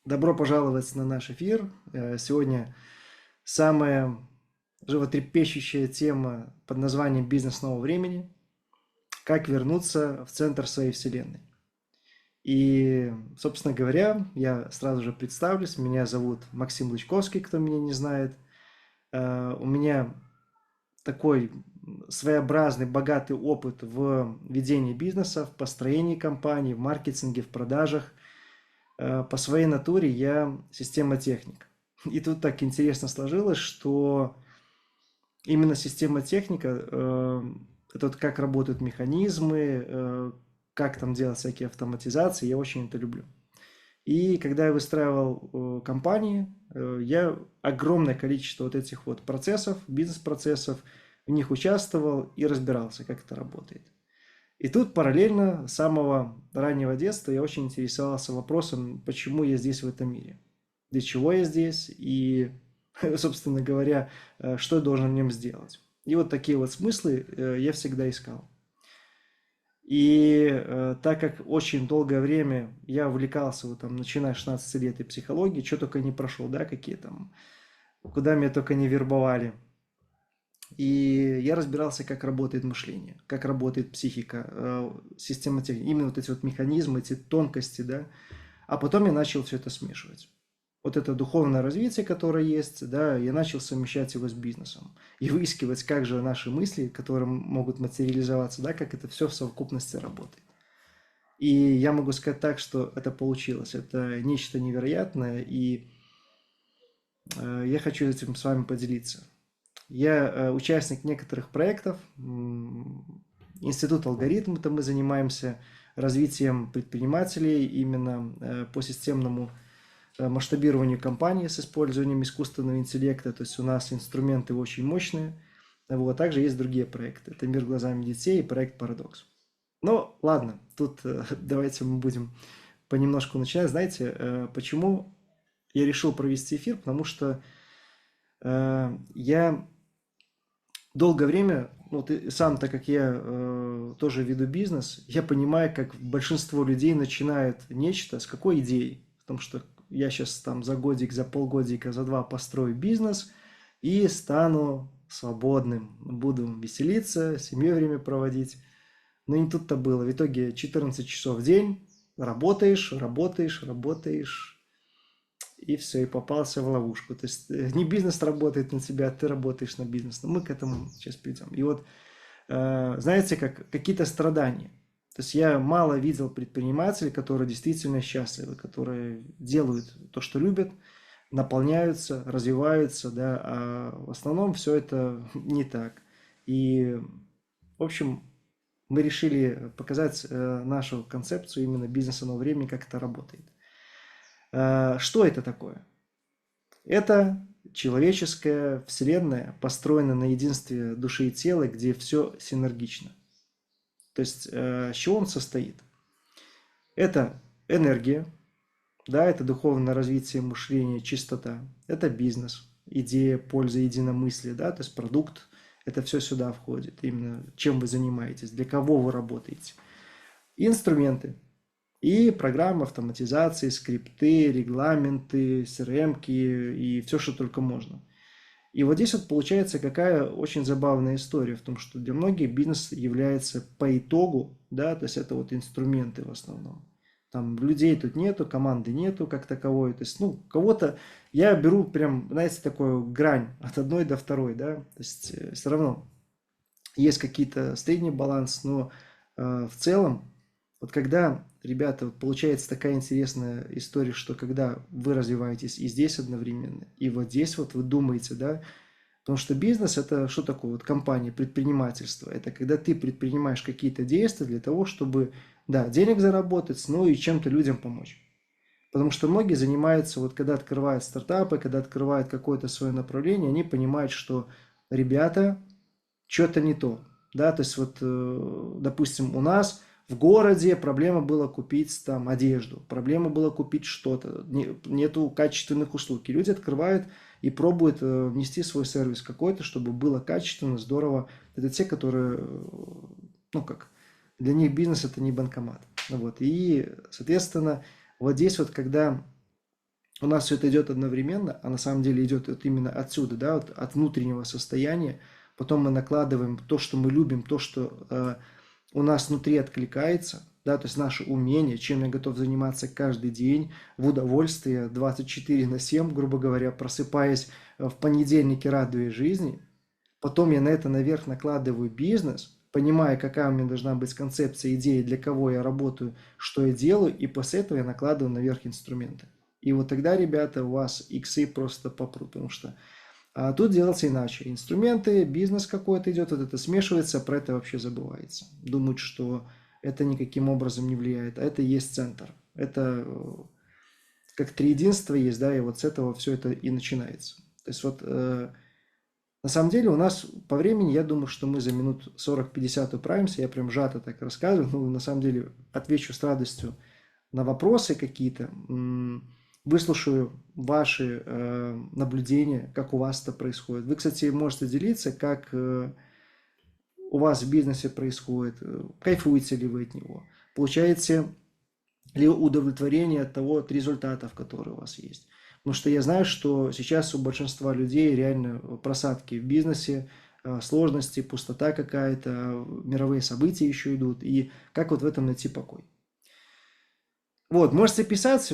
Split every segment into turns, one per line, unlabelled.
Добро пожаловать на наш эфир. Сегодня самая животрепещущая тема под названием «Бизнес нового времени». Как вернуться в центр своей вселенной. И, собственно говоря, я сразу же представлюсь. Меня зовут Максим Лычковский, кто меня не знает. У меня такой своеобразный, богатый опыт в ведении бизнеса, в построении компаний, в маркетинге, в продажах. По своей натуре я системотехник. И тут так интересно сложилось, что именно системотехника, это вот как работают механизмы, как там делать всякие автоматизации, я очень это люблю. И когда я выстраивал компании, я огромное количество вот этих вот процессов, бизнес-процессов, в них участвовал и разбирался, как это работает. И тут параллельно с самого раннего детства я очень интересовался вопросом, почему я здесь в этом мире, для чего я здесь и, собственно говоря, что я должен в нем сделать. И вот такие вот смыслы я всегда искал. И так как очень долгое время я увлекался, вот там, начиная с 16 лет и психологии, что только не прошел, да, какие там, куда меня только не вербовали. И я разбирался, как работает мышление, как работает психика, система техники, именно вот эти вот механизмы, эти тонкости, да. А потом я начал все это смешивать. Вот это духовное развитие, которое есть, да, я начал совмещать его с бизнесом и выискивать, как же наши мысли, которые могут материализоваться, да, как это все в совокупности работает. И я могу сказать так, что это получилось. Это нечто невероятное, и я хочу этим с вами поделиться. Я участник некоторых проектов. Институт алгоритм, это мы занимаемся развитием предпринимателей именно по системному масштабированию компании с использованием искусственного интеллекта. То есть у нас инструменты очень мощные. Вот. Также есть другие проекты. Это «Мир глазами детей» и проект «Парадокс». Ну, ладно, тут давайте мы будем понемножку начинать. Знаете, почему я решил провести эфир? Потому что я долгое время, вот и сам, так как я тоже веду бизнес, я понимаю, как большинство людей начинают нечто, с какой идеей. В том, что я сейчас там за годик, за полгодика, за два построю бизнес и стану свободным. Буду веселиться, с семьей время проводить. Но не тут-то было. В итоге 14 часов в день работаешь, работаешь, работаешь, и все, и попался в ловушку. То есть не бизнес работает на тебя, а ты работаешь на бизнес. Но мы к этому сейчас придем. И вот, знаете, как какие-то страдания. То есть я мало видел предпринимателей, которые действительно счастливы, которые делают то, что любят, наполняются, развиваются, да, а в основном все это не так. И, в общем, мы решили показать нашу концепцию именно бизнеса нового времени, как это работает. Что это такое? Это человеческая вселенная, построена на единстве души и тела, где все синергично. То есть, с чего он состоит? Это энергия, да, это духовное развитие мышления, чистота, это бизнес, идея, польза, единомыслие, да, то есть продукт, это все сюда входит, именно чем вы занимаетесь, для кого вы работаете. Инструменты, и программы автоматизации, скрипты, регламенты, CRM-ки и все, что только можно. И вот здесь вот получается какая очень забавная история в том, что для многих бизнес является по итогу, да, то есть это вот инструменты в основном. Там людей тут нету, команды нету как таковой. То есть, ну, кого-то я беру прям, знаете, такую грань от одной до второй, да. То есть все равно есть какие-то средний баланс, но в целом, вот когда, ребята, вот получается такая интересная история, что когда вы развиваетесь и здесь одновременно, и вот здесь вот вы думаете, да, потому что бизнес это что такое? Вот компания, предпринимательство. Это когда ты предпринимаешь какие-то действия для того, чтобы, да, денег заработать, ну и чем-то людям помочь. Потому что многие занимаются, вот когда открывают стартапы, когда открывают какое-то свое направление, они понимают, что ребята, что-то не то. Да, то есть вот, допустим, у нас в городе проблема была купить там одежду, проблема была купить что-то, нету качественных услуг. И люди открывают и пробуют внести свой сервис какой-то, чтобы было качественно, здорово. Это те, которые, ну как, для них бизнес это не банкомат. Вот. И, соответственно, вот здесь вот, когда у нас все это идет одновременно, а на самом деле идет вот именно отсюда, да, вот от внутреннего состояния. Потом мы накладываем то, что мы любим, то, что у нас внутри откликается, да, то есть наше умение, чем я готов заниматься каждый день в удовольствие 24/7, грубо говоря, просыпаясь в понедельнике, радуясь жизни. Потом я на это наверх накладываю бизнес, понимая, какая у меня должна быть концепция, идея, для кого я работаю, что я делаю, и после этого я накладываю наверх инструменты. И вот тогда, ребята, у вас иксы просто попрут, потому что тут делается иначе. Инструменты, бизнес какой-то идет, вот это смешивается, про это вообще забывается. Думают, что это никаким образом не влияет, а это и есть центр. Это как триединство есть, да, и вот с этого все это и начинается. То есть вот на самом деле у нас по времени, я думаю, что мы за минут 40-50 управимся. Я прям сжато так рассказываю. Ну, на самом деле, отвечу с радостью на вопросы какие-то. Выслушаю ваши наблюдения, как у вас это происходит. Вы, кстати, можете делиться, как у вас в бизнесе происходит, кайфуете ли вы от него, получаете ли удовлетворение от того, от результатов, которые у вас есть. Потому что я знаю, что сейчас у большинства людей реально просадки в бизнесе, сложности, пустота какая-то, мировые события еще идут. И как вот в этом найти покой? Вот, можете писать,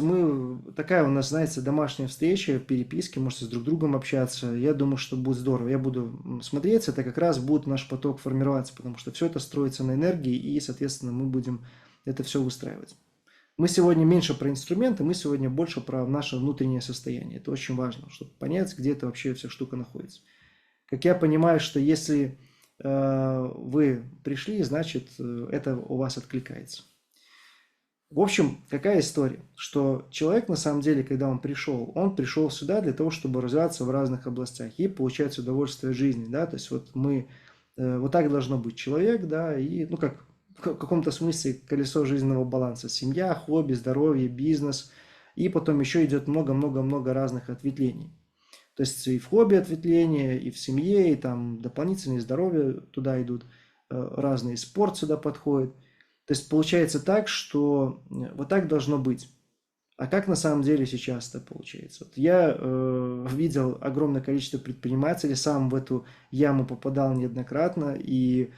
такая у нас, знаете, домашняя встреча, переписки, можете с друг другом общаться. Я думаю, что будет здорово. Я буду смотреть, это как раз будет наш поток формироваться, потому что все это строится на энергии, и, соответственно, мы будем это все выстраивать. Мы сегодня меньше про инструменты, мы сегодня больше про наше внутреннее состояние. Это очень важно, чтобы понять, где это вообще вся штука находится. Как я понимаю, что если вы пришли, значит, это у вас откликается. В общем, какая история? Что человек, на самом деле, когда он пришел сюда для того, чтобы развиваться в разных областях и получать удовольствие от жизни, да, то есть вот мы, вот так должно быть человек, да, и, ну, как в каком-то смысле колесо жизненного баланса. Семья, хобби, здоровье, бизнес, и потом еще идет много-много-много разных ответвлений. То есть и в хобби ответвления, и в семье, и там дополнительные здоровья туда идут, разные спорт сюда подходит. То есть получается так, что вот так должно быть. А как на самом деле сейчас это получается? Вот я видел огромное количество предпринимателей, сам в эту яму попадал неоднократно, и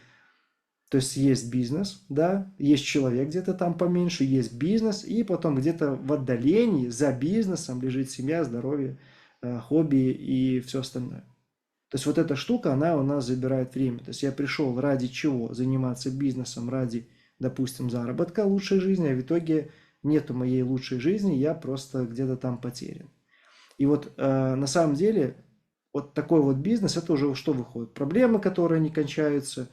то есть есть бизнес, да, есть человек где-то там поменьше, есть бизнес, и потом где-то в отдалении за бизнесом лежит семья, здоровье, хобби и все остальное. То есть вот эта штука, она у нас забирает время. То есть я пришел ради чего? Заниматься бизнесом ради, допустим, заработка, лучшей жизни, а в итоге нету моей лучшей жизни, я просто где-то там потерян. И вот на самом деле вот такой вот бизнес, это уже что выходит? Проблемы, которые не кончаются,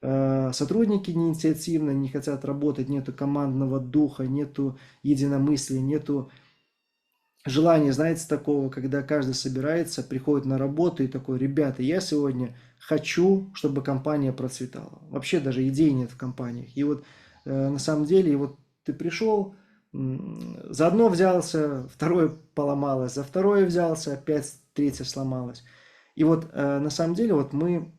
сотрудники неинициативно, не хотят работать, нету командного духа, нету единомыслия, нету желание, знаете, такого, когда каждый собирается, приходит на работу и такой: ребята, я сегодня хочу, чтобы компания процветала. Вообще даже идей нет в компаниях. И вот на самом деле, и вот ты пришел, за одно взялся, второе поломалось, за второе взялся, опять третье сломалось. И вот на самом деле вот мы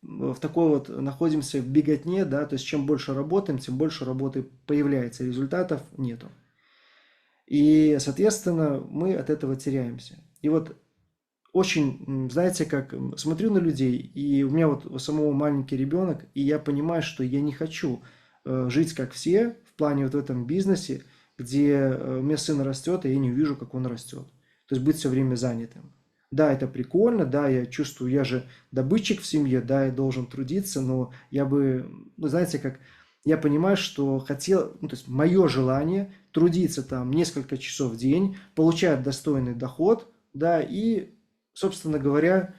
в такой вот находимся в беготне, да, то есть чем больше работаем, тем больше работы появляется, результатов нету. И, соответственно, мы от этого теряемся. И вот очень, знаете, как смотрю на людей, и у меня вот у самого маленький ребенок, и я понимаю, что я не хочу жить как все в плане вот в этом бизнесе, где у меня сын растет, и я не вижу, как он растет. То есть быть все время занятым. Да, это прикольно, да, я чувствую, я же добытчик в семье, да, я должен трудиться, но я бы, ну, знаете, как я понимаю, что хотел, ну, то есть мое желание трудиться там несколько часов в день, получать достойный доход, да, и, собственно говоря,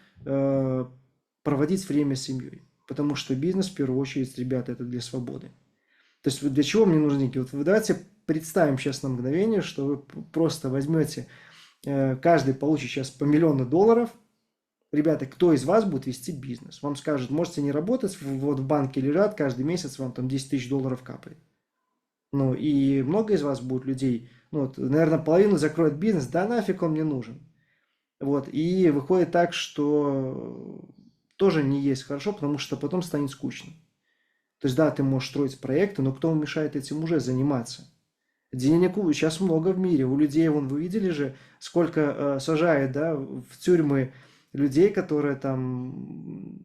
проводить время с семьей. Потому что бизнес, в первую очередь, ребята, это для свободы. То есть вот для чего мне нужны деньги? Вот вы давайте представим сейчас на мгновение, что вы просто возьмете, каждый получит сейчас по $1 000 000. Ребята, кто из вас будет вести бизнес? Вам скажут, можете не работать, вот в банке лежат, каждый месяц вам там 10 тысяч долларов капает. Ну, и много из вас будет людей, ну, вот, наверное, половину закроет бизнес, да нафиг он мне нужен. Вот, и выходит так, что тоже не есть хорошо, потому что потом станет скучно. То есть, да, ты можешь строить проекты, но кто мешает этим уже заниматься? Денег сейчас много в мире. У людей, вон, вы видели же, сколько сажает, да, в тюрьмы людей, которые там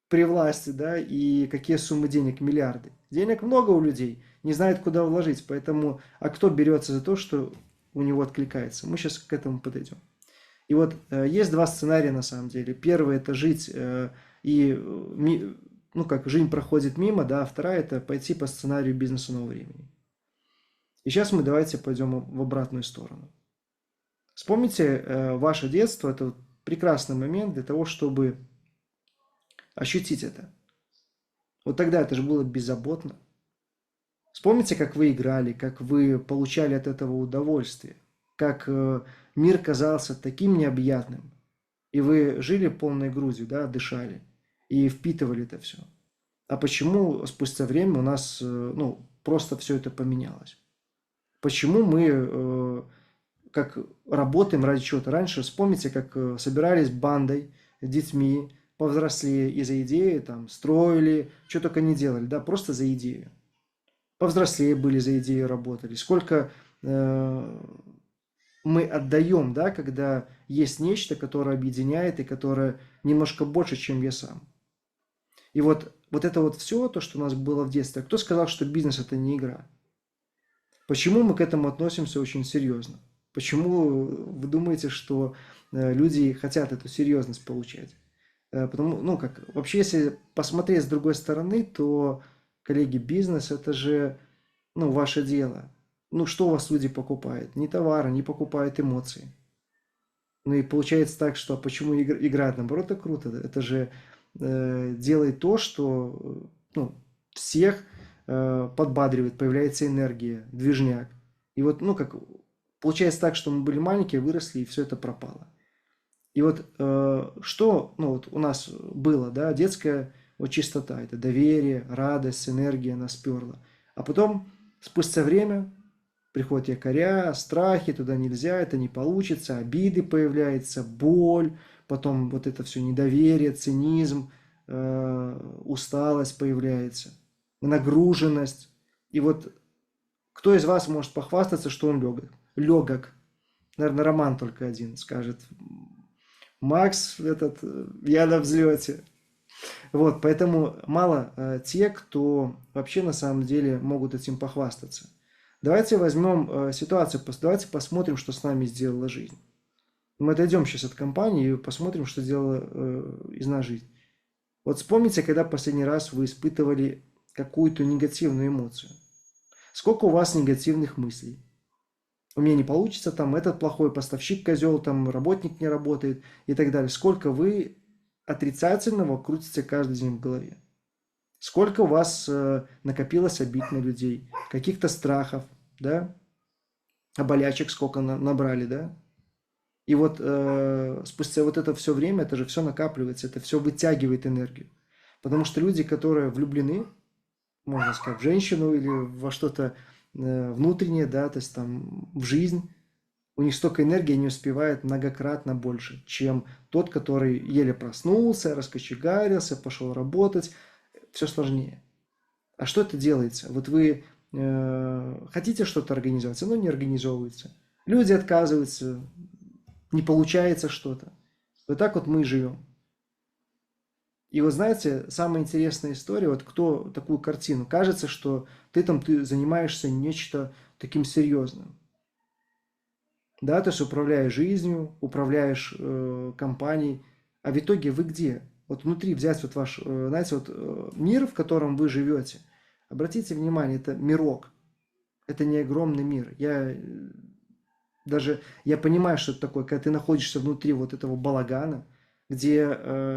при власти, да, и какие суммы денег, миллиарды. Денег много у людей, не знает, куда вложить. Поэтому, а кто берется за то, что у него откликается? Мы сейчас к этому подойдем. И вот есть два сценария на самом деле. Первый это жить ну как, жизнь проходит мимо, да, а вторая это пойти по сценарию бизнеса нового времени. И сейчас мы давайте пойдем в обратную сторону. Вспомните ваше детство, это вот прекрасный момент для того, чтобы ощутить это. Вот тогда это же было беззаботно. Вспомните, как вы играли, как вы получали от этого удовольствие, как мир казался таким необъятным, и вы жили полной грудью, да, дышали и впитывали это все. А почему спустя время у нас, ну, просто все это поменялось? Почему мы как работаем ради чего-то? Раньше вспомните, как собирались бандой, детьми, повзрослее и за идею там строили, что только не делали, да, просто за идею. Повзрослее были за идею работали. Сколько мы отдаем, да, когда есть нечто, которое объединяет и которое немножко больше, чем я сам. И вот это вот все, то, что у нас было в детстве. Кто сказал, что бизнес это не игра? Почему мы к этому относимся очень серьезно? Почему вы думаете, что люди хотят эту серьезность получать? Потому, ну, как, вообще, если посмотреть с другой стороны, то, коллеги, бизнес это же, ну, ваше дело. Ну, что у вас люди покупают? Не товары, не покупают эмоции. Ну и получается так, что почему играть, наоборот, это круто. Это же делает то, что ну, всех подбадривает, появляется энергия, движняк. И вот, ну, как получается так, что мы были маленькие, выросли, и все это пропало. И вот что, ну, вот у нас было, да, детская вот чистота, это доверие, радость, энергия нас перла. А потом, спустя время, приходят якоря, страхи, туда нельзя, это не получится, обиды появляются, боль, потом вот это все недоверие, цинизм, усталость появляется, нагруженность. И вот кто из вас может похвастаться, что он легок? Легок. Наверное, Роман только один скажет. Макс, этот, я на взлете. Вот, поэтому мало те, кто вообще на самом деле могут этим похвастаться. Давайте возьмем ситуацию, давайте посмотрим, что с нами сделала жизнь. Мы отойдем сейчас от компании и посмотрим, что сделала из нас жизнь. Вот вспомните, когда последний раз вы испытывали какую-то негативную эмоцию. Сколько у вас негативных мыслей? У меня не получится, там этот плохой поставщик козел, там работник не работает и так далее. Сколько вы отрицательного крутите каждый день в голове? Сколько у вас накопилось обид на людей, каких-то страхов, да, а болячек сколько набрали, да? И вот спустя вот это все время, это же все накапливается, это все вытягивает энергию. Потому что люди, которые влюблены, можно сказать, в женщину или во что-то внутреннее, да, то есть там в жизнь, у них столько энергии не успевает многократно больше, чем тот, который еле проснулся, раскочегарился, пошел работать, все сложнее. А что это делается? Вот вы хотите что-то организовать, оно не организовывается. Люди отказываются, не получается что-то. Вот так вот мы и живем. И вот знаете, самая интересная история, вот кто такую картину, кажется, что ты занимаешься нечто таким серьезным. Да, то есть управляешь жизнью, управляешь компанией, а в итоге вы где? Вот внутри взять вот ваш, знаете, вот мир, в котором вы живете. Обратите внимание, это мирок, это не огромный мир. Я понимаю, что это такое, когда ты находишься внутри вот этого балагана, где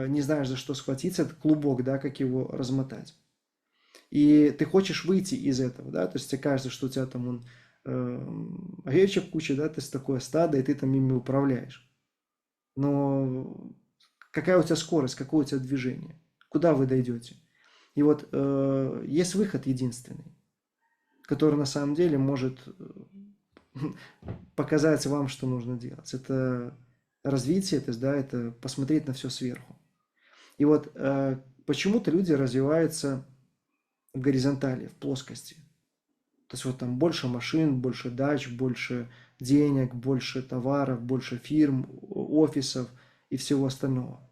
не знаешь, за что схватиться, это клубок, да, как его размотать. И ты хочешь выйти из этого, да, то есть тебе кажется, что у тебя там овечек куча, да, то есть такое стадо, и ты там ими управляешь. Но какая у тебя скорость, какое у тебя движение, куда вы дойдете? И вот есть выход единственный, который на самом деле может показать вам, что нужно делать. Это развитие, то есть, да, это посмотреть на все сверху. И вот почему-то люди развиваются в горизонтали, в плоскости. То есть вот там больше машин, больше дач, больше денег, больше товаров, больше фирм, офисов и всего остального.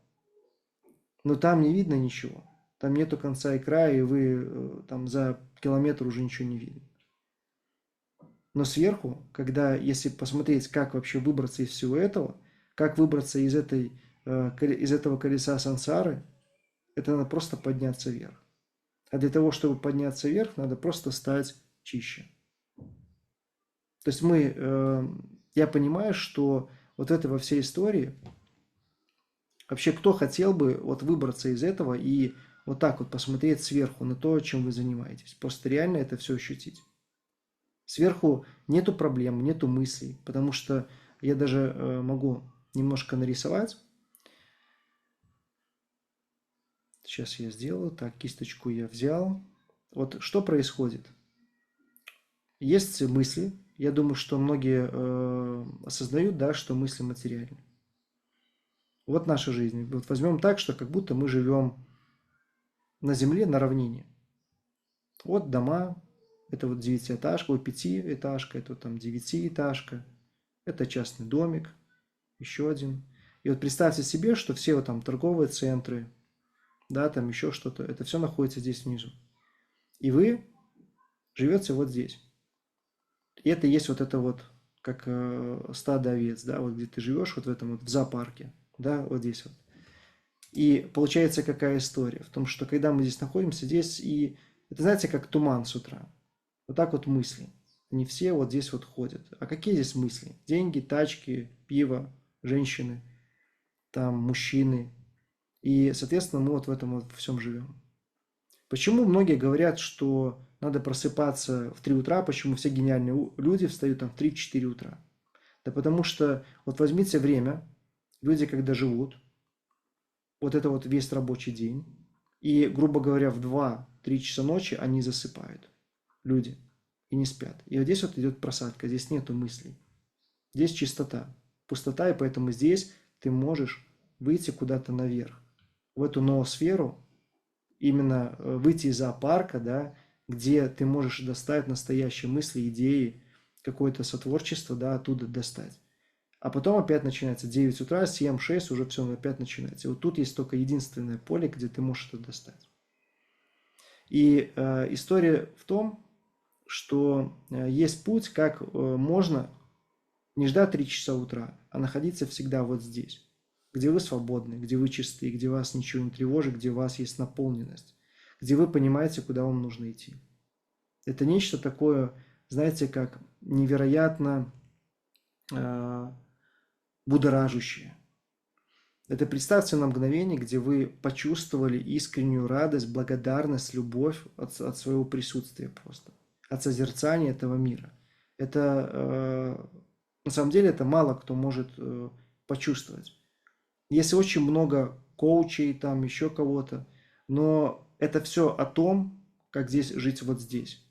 Но там не видно ничего. Там нету конца и края, и вы там за километр уже ничего не видно. Но сверху, когда, если посмотреть, как вообще выбраться из всего этого, как выбраться из из этого колеса сансары, это надо просто подняться вверх. А для того, чтобы подняться вверх, надо просто стать чище. То есть я понимаю, что вот это во всей истории, вообще кто хотел бы вот выбраться из этого и вот так вот посмотреть сверху на то, чем вы занимаетесь. Просто реально это все ощутить. Сверху нету проблем, нету мыслей, потому что я даже могу немножко нарисовать. Сейчас я сделаю. Так, кисточку я взял. Вот что происходит? Есть мысли. Я думаю, что многие осознают, да, что мысли материальны. Вот наша жизнь. Вот возьмем так, что как будто мы живем на земле, на равнине. Вот дома, это вот девятиэтажка, вот пятиэтажка, это вот там девятиэтажка, это частный домик, еще один. И вот представьте себе, что все вот там торговые центры, да, там еще что-то, это все находится здесь внизу. И вы живете вот здесь. И это есть вот это вот, как стадо овец, да, вот где ты живешь, вот в этом вот в зоопарке, да, вот здесь вот. И получается какая история? В том, что когда мы здесь находимся, здесь и... Это знаете, как туман с утра. Вот так вот мысли. Они все вот здесь вот ходят. А какие здесь мысли? Деньги, тачки, пиво, женщины, там мужчины. И, соответственно, мы вот в этом вот всем живем. Почему многие говорят, что надо просыпаться в 3 утра, почему все гениальные люди встают там в 3-4 утра? Да потому что вот возьмите время, люди когда живут, вот это вот весь рабочий день, и, грубо говоря, в 2-3 часа ночи они засыпают, люди, и не спят. И вот здесь вот идет просадка, здесь нету мыслей. Здесь чистота, пустота, и поэтому здесь ты можешь выйти куда-то наверх, в эту ноосферу, именно выйти из зоопарка, да, где ты можешь достать настоящие мысли, идеи, какое-то сотворчество, да, оттуда достать. А потом опять начинается 9 утра, 7-6, уже все опять начинается. И вот тут есть только единственное поле, где ты можешь это достать. И история в том, что есть путь, как можно не ждать 3 часа утра, а находиться всегда вот здесь, где вы свободны, где вы чисты, где вас ничего не тревожит, где у вас есть наполненность, где вы понимаете, куда вам нужно идти. Это нечто такое, знаете, как невероятно будоражащее. Это представьте на мгновение, где вы почувствовали искреннюю радость, благодарность, любовь от своего присутствия просто, от созерцания этого мира. Это на самом деле это мало кто может почувствовать. Есть очень много коучей, там еще кого-то, но это все о том, как здесь жить вот здесь,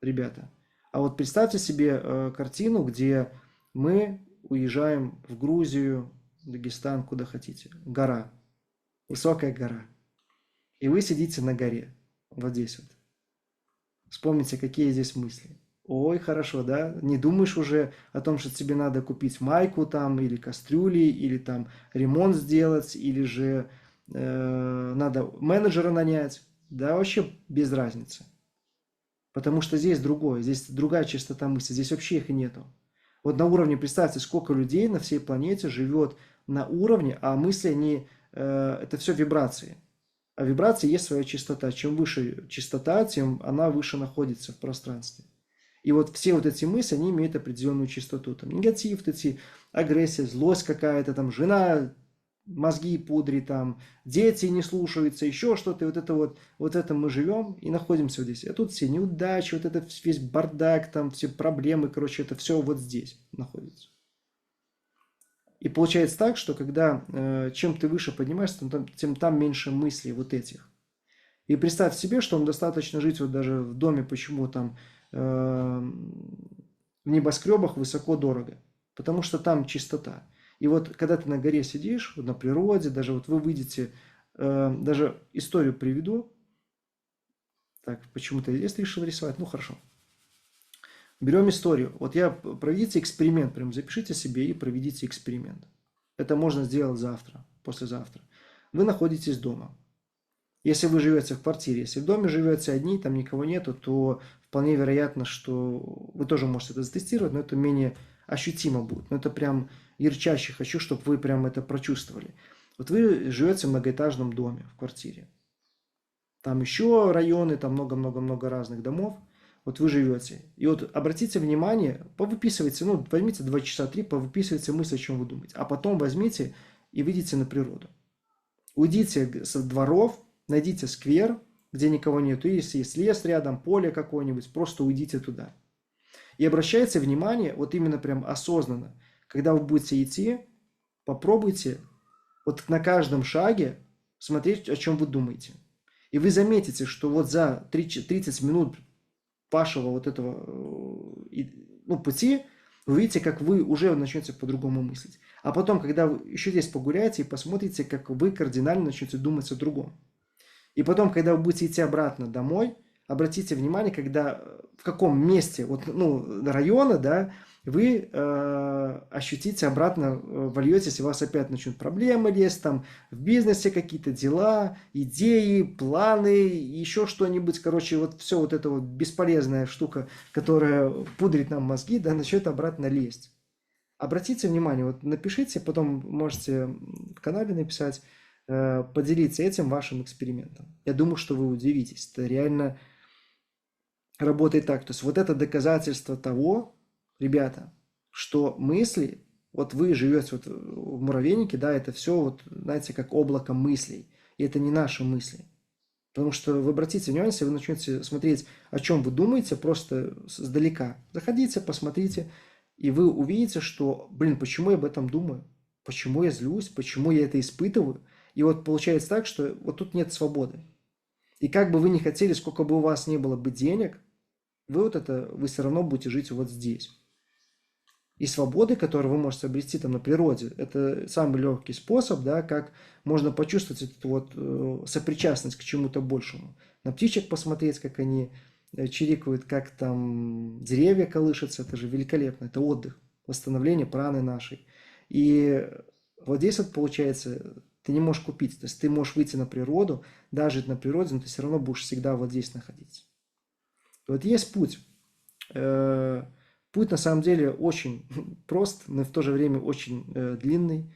ребята. А вот представьте себе картину, где мы уезжаем в Грузию, Дагестан, куда хотите. Гора, высокая гора. И вы сидите на горе, вот здесь вот. Вспомните, какие здесь мысли. Ой, хорошо, да? Не думаешь уже о том, что тебе надо купить майку там, или кастрюли, или там ремонт сделать, или же надо менеджера нанять. Да, вообще без разницы. Потому что здесь другое, здесь другая частота мысли, здесь вообще их и нету. Вот на уровне, представьте, сколько людей на всей планете живет на уровне, а мысли, они, это все вибрации. А вибрации есть своя частота. Чем выше частота, тем она выше находится в пространстве. И вот все вот эти мысли, они имеют определенную частоту. Там негатив, вот эти агрессия, злость какая-то, там жена мозги пудрит, там дети не слушаются, еще что-то. И вот это мы живем и находимся вот здесь. А тут все неудачи, вот это весь бардак, там все проблемы, короче, это все вот здесь находится. И получается так, что когда чем ты выше поднимаешься, тем там меньше мыслей вот этих. И представь себе, что вам достаточно жить вот даже в доме, почему там в небоскребах высоко-дорого. Потому что там чистота. И вот когда ты на горе сидишь, вот на природе, даже вот вы выйдете, даже историю приведу. Так, почему-то лес решил рисовать. Ну, хорошо. Берем историю. Вот проведите эксперимент, прям запишите себе и проведите эксперимент. Это можно сделать завтра, послезавтра. Вы находитесь дома. Если вы живете в квартире, если в доме живете одни, там никого нету, то вполне вероятно, что вы тоже можете это затестировать, но это менее ощутимо будет. Но это прям ярчайше хочу, чтобы вы прям это прочувствовали. Вот вы живете в многоэтажном доме, в квартире. Там еще районы, там много-много-много разных домов. Вот вы живете. И вот обратите внимание, повыписывайте, ну, возьмите 2 часа 3, повыписывайте мысли, о чем вы думаете. А потом возьмите и выйдите на природу. Уйдите со дворов, найдите сквер, где никого нету. Если есть лес рядом, поле какое-нибудь, просто уйдите туда. И обращайте внимание, вот именно прям осознанно, когда вы будете идти, попробуйте вот на каждом шаге смотреть, о чем вы думаете. И вы заметите, что вот за 30 минут вашего вот этого ну, пути, вы видите, как вы уже начнете по-другому мыслить. А потом, когда вы еще здесь погуляете и посмотрите, как вы кардинально начнете думать о другом. И потом, когда вы будете идти обратно домой, обратите внимание, когда в каком месте вот, ну, района, да, вы ощутите обратно, вольетесь, и у вас опять начнут проблемы лезть, там в бизнесе какие-то дела, идеи, планы, еще что-нибудь, короче, вот все вот эта вот бесполезная штука, которая пудрит нам мозги, да, начнет обратно лезть. Обратите внимание, вот напишите, потом можете в канале написать, поделиться этим вашим экспериментом. Я думаю, что вы удивитесь. Это реально работает так. То есть вот это доказательство того, ребята, что мысли, вот вы живете вот в муравейнике, да, это все вот, знаете, как облако мыслей. И это не наши мысли. Потому что вы обратите внимание, если вы начнете смотреть, о чем вы думаете, просто сдалека. Заходите, посмотрите, и вы увидите, что, блин, почему я об этом думаю? Почему я злюсь? Почему я это испытываю? И вот получается так, что вот тут нет свободы. И как бы вы ни хотели, сколько бы у вас не было бы денег, вы все равно будете жить вот здесь. И свободы, которые вы можете обрести там на природе, это самый легкий способ, да, как можно почувствовать эту вот сопричастность к чему-то большему. На птичек посмотреть, как они чирикают, как там деревья колышутся, это же великолепно, это отдых, восстановление праны нашей. И вот здесь вот получается, ты не можешь купить, то есть ты можешь выйти на природу, даже жить на природе, но ты все равно будешь всегда вот здесь находиться. Вот есть путь. Путь на самом деле очень прост, но в то же время очень длинный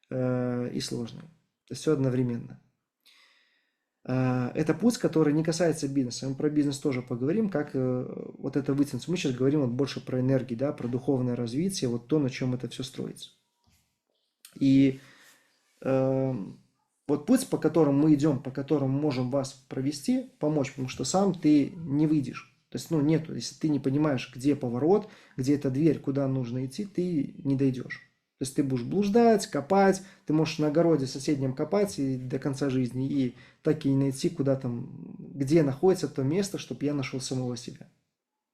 и сложный. То есть все одновременно. Это путь, который не касается бизнеса. Мы про бизнес тоже поговорим, как вот это вытянуть. Мы сейчас говорим вот больше про энергию, да, про духовное развитие, вот то, на чем это все строится. И вот путь, по которому мы идем, по которому можем вас провести, помочь, потому что сам ты не выйдешь. То есть, ну, нету, если ты не понимаешь, где поворот, где эта дверь, куда нужно идти, ты не дойдешь. То есть ты будешь блуждать, копать, ты можешь на огороде соседнем копать и до конца жизни, и так и не найти, куда там, где находится то место, чтобы я нашел самого себя.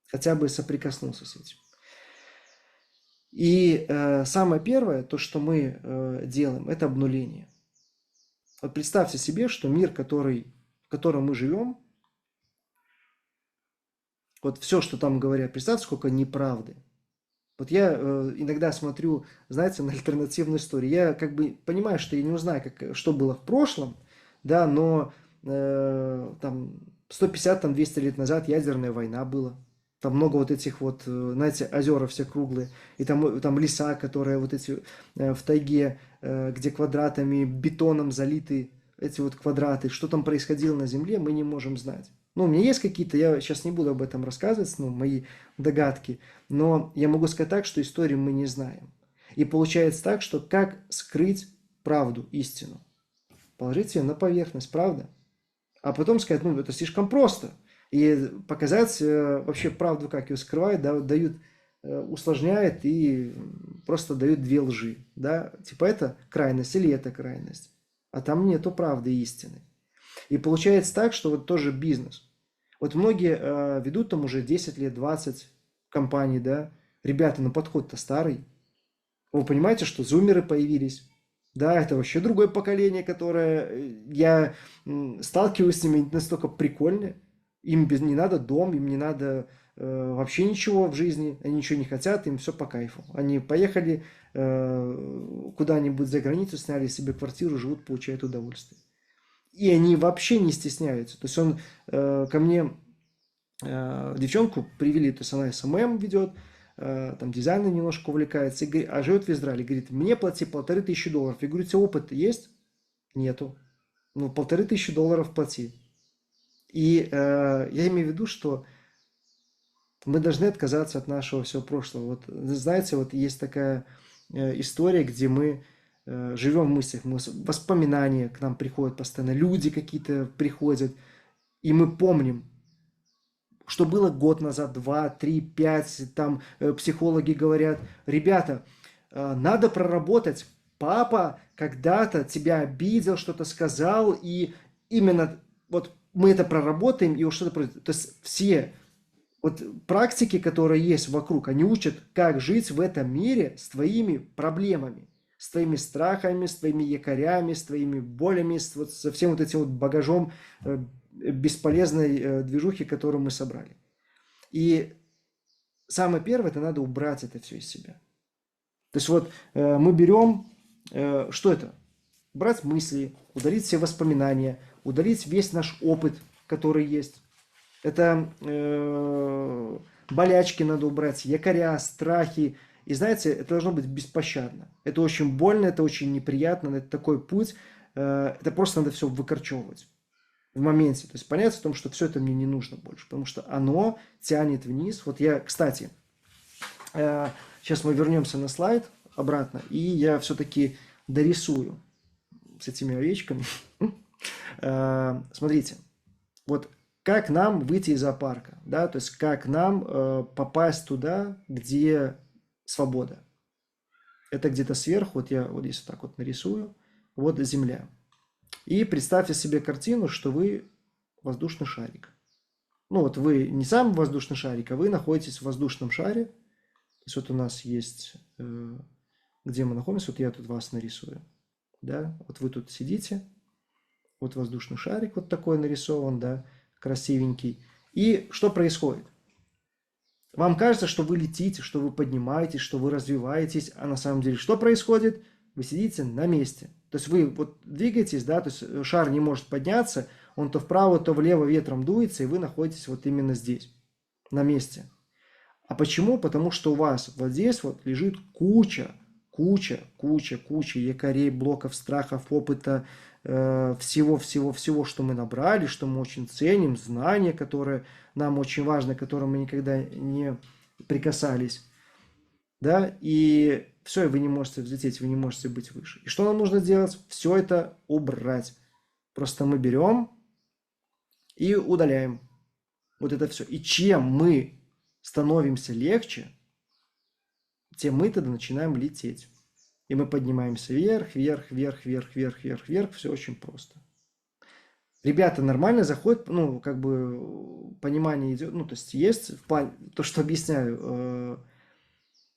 Хотя бы соприкоснулся с этим. И самое первое, то, что мы делаем, это обнуление. Вот представьте себе, что мир, в котором мы живем, вот все, что там говорят, представьте, сколько неправды. Вот я иногда смотрю, знаете, на альтернативную историю. Я как бы понимаю, что я не узнаю, что было в прошлом, да, но там 150, там 200 лет назад ядерная война была. Там много вот этих вот, знаете, озера все круглые. И там леса, которые вот эти в тайге, где квадратами, бетоном залиты эти вот квадраты. Что там происходило на Земле, мы не можем знать. Ну, у меня есть какие-то, я сейчас не буду об этом рассказывать, ну, мои догадки, но я могу сказать так, что историю мы не знаем. И получается так, что как скрыть правду, истину? Положить ее на поверхность, правда? А потом сказать, ну, это слишком просто. И показать вообще правду, как ее скрывают, да, дают, усложняют и просто дают две лжи. Да? Типа это крайность или это крайность. А там нету правды и истины. И получается так, что вот тоже бизнес. Вот многие ведут там уже 10 лет, 20 компаний, да. Ребята, ну подход-то старый. Вы понимаете, что зумеры появились? Да, это вообще другое поколение, которое я сталкиваюсь с ними настолько прикольно. Им не надо дом, им не надо вообще ничего в жизни, они ничего не хотят, им все по кайфу. Они поехали куда-нибудь за границу, сняли себе квартиру, живут, получают удовольствие. И они вообще не стесняются. То есть он ко мне девчонку привели, то есть она СММ ведет, там дизайном немножко увлекается, а живет в Израиле. Говорит, мне плати $1500. Я говорю, у тебя опыт есть? Нету. Ну, $1500 плати. И я имею в виду, что мы должны отказаться от нашего всего прошлого. Вот, знаете, вот есть такая история, где мы живем в мыслях, воспоминания к нам приходят постоянно, люди какие-то приходят, и мы помним, что было год назад, 2, 3, 5, там психологи говорят, ребята, надо проработать, папа когда-то тебя обидел, что-то сказал, и именно вот мы это проработаем, и вот что-то произойдет. То есть все вот практики, которые есть вокруг, они учат, как жить в этом мире с твоими проблемами, с твоими страхами, с твоими якорями, с твоими болями, вот со всем вот этим вот багажом бесполезной движухи, которую мы собрали. И самое первое, это надо убрать это все из себя. То есть вот мы берем, что это? Брать мысли, удалить все воспоминания, удалить весь наш опыт, который есть. Это болячки надо убрать, якоря, страхи. И знаете, это должно быть беспощадно. Это очень больно, это очень неприятно, это такой путь. Это просто надо все выкорчевывать в моменте. То есть понять о том, что все это мне не нужно больше, потому что оно тянет вниз. Вот я, кстати, сейчас мы вернемся на слайд обратно, и я все-таки дорисую с этими овечками. Смотрите, вот как нам выйти из зоопарка, да, то есть как нам попасть туда, где свобода. Это где-то сверху, вот я вот здесь вот так вот нарисую, вот земля. И представьте себе картину, что вы воздушный шарик. Ну вот вы не сам воздушный шарик, а вы находитесь в воздушном шаре. То есть вот у нас есть, где мы находимся, вот я тут вас нарисую. Да, вот вы тут сидите, вот воздушный шарик вот такой нарисован, да, красивенький. И что происходит? Вам кажется, что вы летите, что вы поднимаетесь, что вы развиваетесь, а на самом деле что происходит? Вы сидите на месте. То есть вы вот двигаетесь, да, то есть шар не может подняться, он то вправо, то влево ветром дуется, и вы находитесь вот именно здесь, на месте. А почему? Потому что у вас вот здесь вот лежит куча якорей, блоков, страхов, опыта, всего, что мы набрали, что мы очень ценим, знания, которые нам очень важны, к которым мы никогда не прикасались. Да, и все, вы не можете взлететь, вы не можете быть выше. И что нам нужно делать? Все это убрать. Просто мы берем и удаляем вот это все. И чем мы становимся легче, тем мы тогда начинаем лететь. И мы поднимаемся вверх, вверх. Все очень просто. Ребята нормально заходят, ну, как бы понимание идет, ну, то есть в плане, то, что объясняю.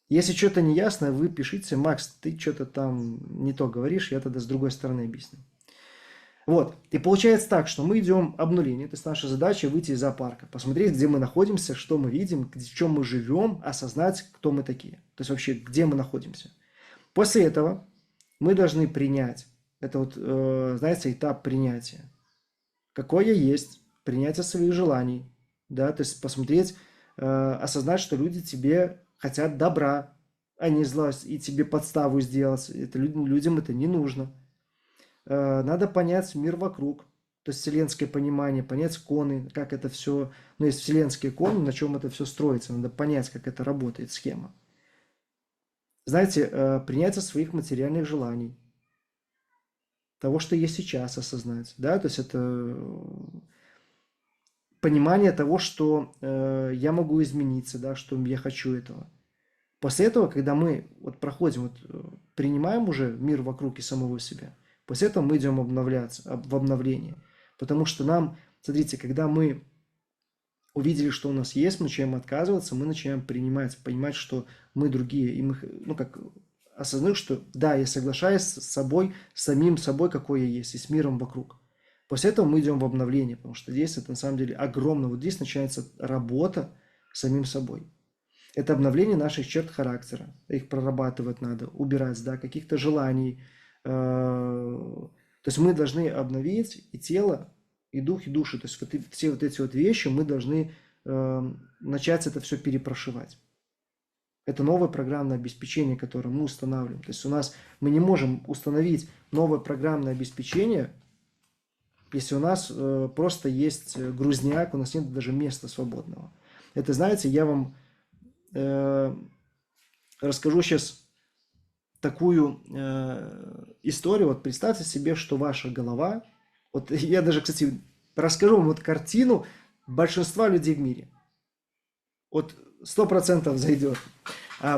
Если что-то не ясно, вы пишите, Макс, ты что-то там не то говоришь, я тогда с другой стороны объясню. Вот, и получается так, что мы идем обнуление, то есть наша задача выйти из зоопарка, посмотреть, где мы находимся, что мы видим, в чем мы живем, осознать, кто мы такие, то есть вообще, где мы находимся. После этого мы должны принять, это вот, знаете, этап принятия, какой я есть, принятие своих желаний, да, то есть посмотреть, осознать, что люди тебе хотят добра, а не зла, и тебе подставу сделать, это, людям это не нужно. Надо понять мир вокруг, то есть вселенское понимание, понять коны, как это все, ну, есть вселенские коны, на чем это все строится, надо понять, как это работает, схема. Знаете, принятие своих материальных желаний, того, что есть сейчас, осознать, да, то есть это понимание того, что я могу измениться, да, что я хочу этого. После этого, когда мы вот проходим, вот, принимаем уже мир вокруг и самого себя, после этого мы идем в обновление. Потому что нам, смотрите, когда мы увидели, что у нас есть, мы начинаем отказываться, мы начинаем принимать, понимать, что мы другие, и мы, ну, как осознать, что да, я соглашаюсь с собой, с самим собой, какой я есть, и с миром вокруг. После этого мы идем в обновление, потому что здесь это на самом деле огромно. Вот здесь начинается работа с самим собой. Это обновление наших черт характера. Их прорабатывать надо, убирать, да, каких-то желаний. То есть мы должны обновить и тело, и дух, и душу. То есть вот все вот эти вот вещи мы должны начать это все перепрошивать. Это новое программное обеспечение, которое мы устанавливаем. То есть мы не можем установить новое программное обеспечение, если у нас просто есть грузняк, у нас нет даже места свободного. Это, знаете, я вам расскажу сейчас такую историю. Вот представьте себе, что ваша голова, вот я даже, кстати, расскажу вам вот картину большинства людей в мире. Вот 100% зайдет.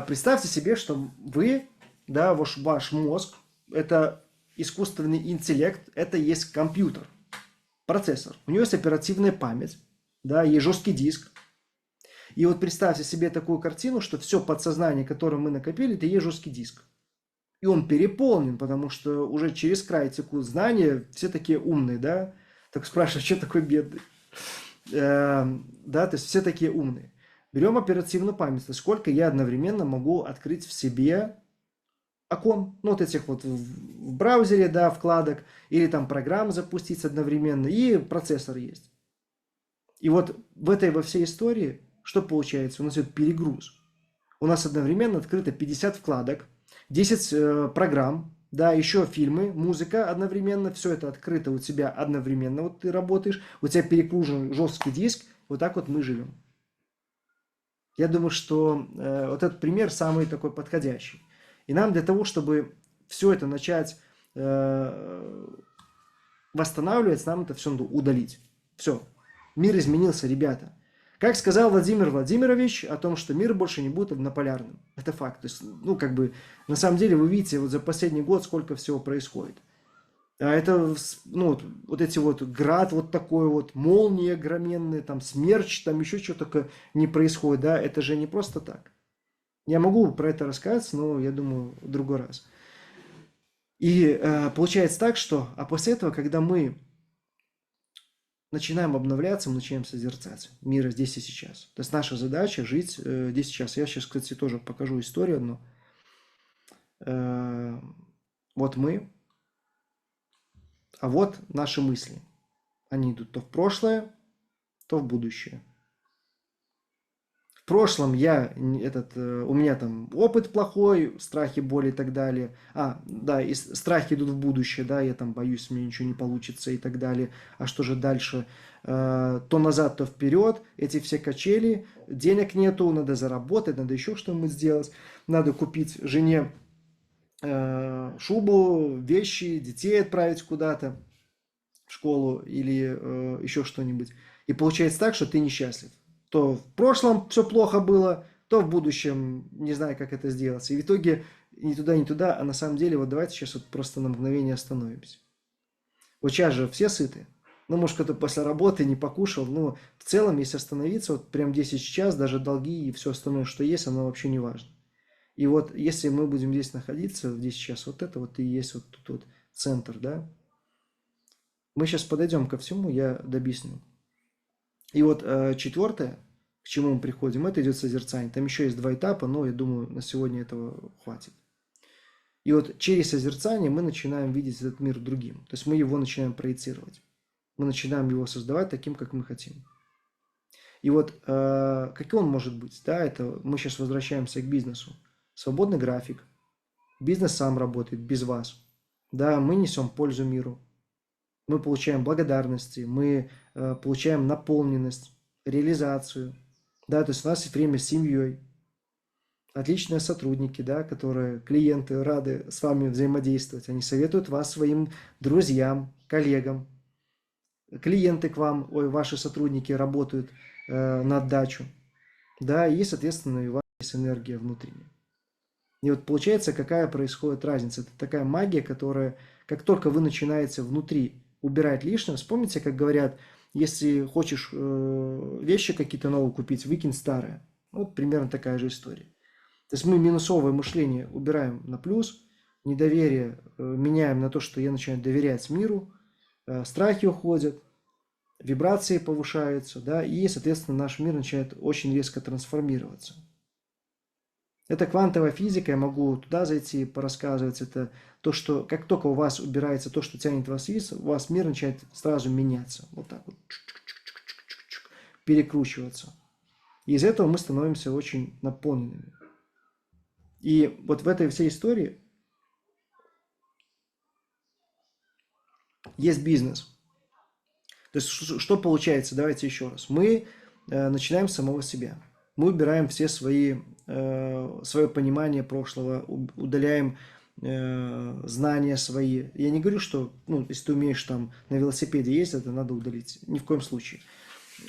Представьте себе, что вы, да, ваш мозг, это искусственный интеллект, это есть компьютер, процессор. У него есть оперативная память, да, есть жесткий диск. И вот представьте себе такую картину, что все подсознание, которое мы накопили, это и есть жесткий диск. И он переполнен, потому что уже через край текут знания, все такие умные, да. Так спрашивают, что такой бедный? Да, то есть все такие умные. Берем оперативную память, то есть сколько я одновременно могу открыть в себе окон, ну вот этих вот в браузере, да, вкладок, или там программ запустить одновременно, и процессор есть. И вот во всей истории, что получается? У нас идет перегруз. У нас одновременно открыто 50 вкладок, 10 программ, да, еще фильмы, музыка одновременно, все это открыто у тебя одновременно, вот ты работаешь, у тебя перегружен жесткий диск, вот так вот мы живем. Я думаю, что вот этот пример самый такой подходящий. И нам для того, чтобы все это начать восстанавливать, нам это все надо удалить. Все. Мир изменился, ребята. Как сказал Владимир Владимирович о том, что мир больше не будет однополярным. Это факт. То есть, ну, как бы, на самом деле, вы видите, вот за последний год сколько всего происходит. А это, ну, вот эти вот град вот такой вот, молнии огроменные, там смерч, там еще что-то такое не происходит, да, это же не просто так. Я могу про это рассказать, но я думаю, в другой раз. И получается так, что, а после этого, когда мы начинаем обновляться, мы начинаем созерцать мира здесь и сейчас. То есть наша задача жить здесь и сейчас. Я сейчас, кстати, тоже покажу историю одну. Вот мы, а вот наши мысли. Они идут то в прошлое, то в будущее. В прошлом у меня там опыт плохой, страхи, боли и так далее. Да, и страхи идут в будущее, да, я там боюсь, мне ничего не получится и так далее. А что же дальше? То назад, то вперед, эти все качели, денег нету, надо заработать, надо еще что-нибудь сделать, надо купить жене шубу, вещи, детей отправить куда-то в школу или еще что-нибудь. И получается так, что ты несчастлив. То в прошлом все плохо было, то в будущем не знаю, как это сделать. И в итоге ни туда, ни туда, а на самом деле, вот давайте сейчас вот просто на мгновение остановимся. Вот сейчас же все сыты. Ну, может, кто-то после работы не покушал, но в целом, если остановиться, вот прям 10 сейчас, даже долги и все остальное, что есть, оно вообще не важно. И вот если мы будем здесь находиться, в 10 сейчас, вот это вот и есть вот тут вот центр, да. Мы сейчас подойдем ко всему, я добъясню. И вот четвертое, к чему мы приходим, это идет созерцание. Там еще есть 2 этапа, но я думаю, на сегодня этого хватит. И вот через созерцание мы начинаем видеть этот мир другим. То есть мы его начинаем проецировать. Мы начинаем его создавать таким, как мы хотим. И вот какой он может быть? Да, это мы сейчас возвращаемся к бизнесу. Свободный график. Бизнес сам работает без вас. Да, мы несем пользу миру. Мы получаем благодарности, мы получаем наполненность, реализацию. Да, то есть у нас есть время с семьей. Отличные сотрудники, да, которые, клиенты, рады с вами взаимодействовать. Они советуют вас своим друзьям, коллегам. Клиенты к вам, ваши сотрудники работают на отдачу. Да, и, соответственно, и у вас есть энергия внутренняя. И вот получается, какая происходит разница. Это такая магия, которая, как только вы начинаете внутри убирать лишнее, вспомните, как говорят, если хочешь вещи какие-то новые купить, выкинь старые. Вот примерно такая же история. То есть мы минусовое мышление убираем на плюс, недоверие меняем на то, что я начинаю доверять миру, страхи уходят, вибрации повышаются, да, и, соответственно, наш мир начинает очень резко трансформироваться. Это квантовая физика, я могу туда зайти, порассказывать. Это то, что как только у вас убирается то, что тянет вас вниз, у вас мир начинает сразу меняться. Вот так вот. Перекручиваться. И из этого мы становимся очень наполненными. И вот в этой всей истории есть бизнес. То есть что получается? Давайте еще раз. Мы начинаем с самого себя. Мы убираем все свое понимание прошлого, удаляем знания свои. Я не говорю, что если ты умеешь там на велосипеде ездить, это надо удалить. Ни в коем случае.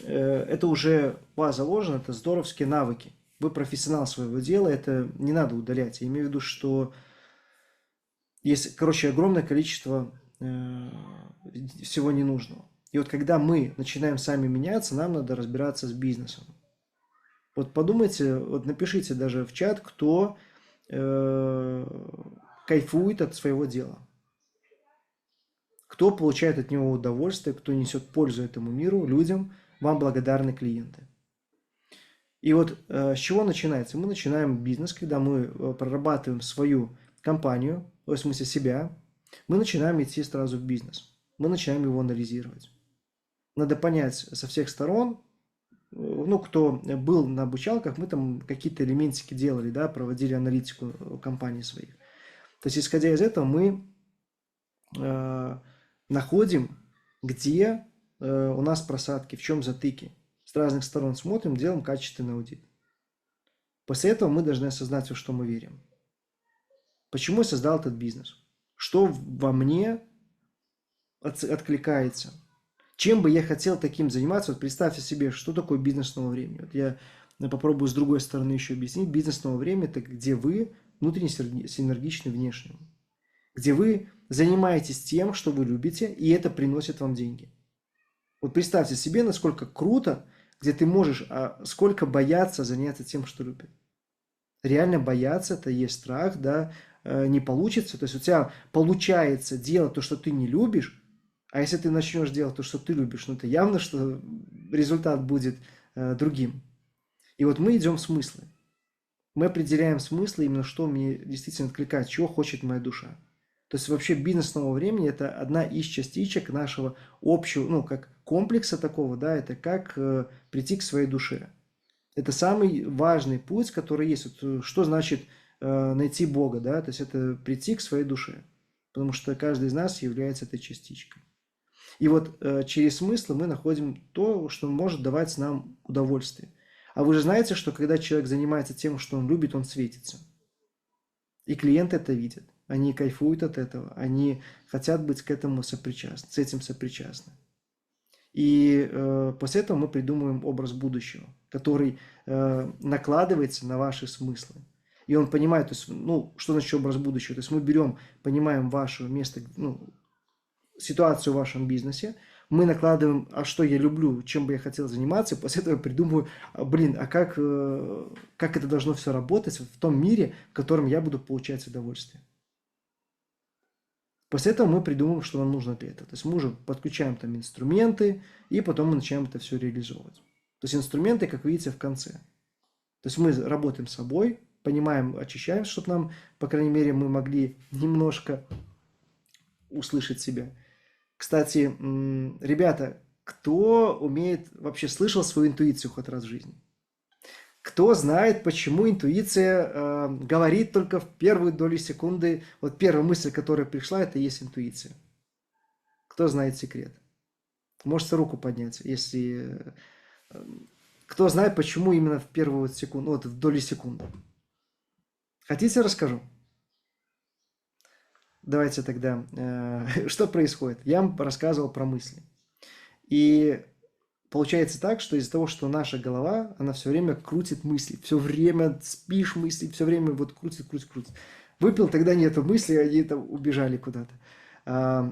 Это уже у вас заложено, это здоровские навыки. Вы профессионал своего дела, это не надо удалять. Я имею в виду, что есть, огромное количество всего ненужного. И вот когда мы начинаем сами меняться, нам надо разбираться с бизнесом. Вот подумайте, вот напишите даже в чат, кто кайфует от своего дела. Кто получает от него удовольствие, кто несет пользу этому миру, людям, вам благодарны клиенты. И вот с чего начинается? Мы начинаем бизнес, когда мы прорабатываем свою компанию, в смысле себя, мы начинаем идти сразу в бизнес. Мы начинаем его анализировать. Надо понять со всех сторон, кто был на обучалках, мы там какие-то элементики делали, да, проводили аналитику компаний своих. То есть, исходя из этого, мы находим, где у нас просадки, в чем затыки. С разных сторон смотрим, делаем качественный аудит. После этого мы должны осознать, во что мы верим. Почему я создал этот бизнес? Что во мне откликается? Чем бы я хотел таким заниматься? Вот представьте себе, что такое бизнес нового времени. Вот я попробую с другой стороны еще объяснить. Бизнес нового времени – это где вы внутренне синергичны внешнему. Где вы занимаетесь тем, что вы любите, и это приносит вам деньги. Вот представьте себе, насколько круто, где ты можешь, сколько бояться заняться тем, что любит. Реально бояться, это есть страх, да, не получится. То есть у тебя получается делать то, что ты не любишь, а если ты начнешь делать то, что ты любишь, это явно, что результат будет другим. И вот мы идем в смыслы. Мы определяем смыслы, именно что мне действительно откликает, чего хочет моя душа. То есть вообще бизнес нового времени – это одна из частичек нашего общего, как комплекса такого, да, это как прийти к своей душе. Это самый важный путь, который есть. Вот, что значит найти Бога, да, то есть это прийти к своей душе, потому что каждый из нас является этой частичкой. И вот через смыслы мы находим то, что может давать нам удовольствие. А вы же знаете, что когда человек занимается тем, что он любит, он светится. И клиенты это видят. Они кайфуют от этого. Они хотят быть к этому сопричастны, с этим сопричастны. И после этого мы придумываем образ будущего, который накладывается на ваши смыслы. И он понимает, то есть, что значит образ будущего. То есть мы берем, понимаем ваше место, ситуацию в вашем бизнесе, мы накладываем, что я люблю, чем бы я хотел заниматься, и после этого я придумываю, как это должно все работать в том мире, в котором я буду получать удовольствие. После этого мы придумываем, что нам нужно для этого. То есть мы уже подключаем там инструменты, и потом мы начинаем это все реализовывать. То есть инструменты, как видите, в конце. То есть мы работаем с собой, понимаем, очищаем, чтобы нам, по крайней мере, мы могли немножко услышать себя. Кстати, ребята, кто вообще слышал свою интуицию хоть раз в жизни? Кто знает, почему интуиция говорит только в первую долю секунды? Вот первая мысль, которая пришла, это и есть интуиция. Кто знает секрет? Можете руку поднять, если... Кто знает, почему именно в первую секунду, в долю секунды? Хотите, расскажу? Давайте тогда, что происходит? Я вам рассказывал про мысли. И получается так, что из-за того, что наша голова, она все время крутит мысли, все время спишь мысли, все время вот крутит. Выпил, тогда нету мыслей, они там убежали куда-то.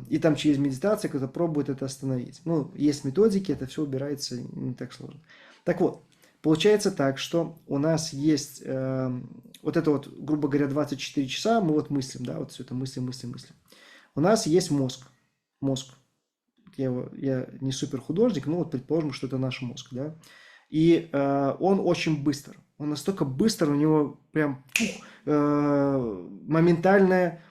И там через медитацию кто-то пробует это остановить. Есть методики, это все убирается не так сложно. Так вот, получается так, что у нас есть грубо говоря, 24 часа, мы мыслим, да, все это мыслим. У нас есть мозг. я не супер художник, но вот предположим, что это наш мозг, да. И он очень быстр. Он настолько быстр, у него прям моментальное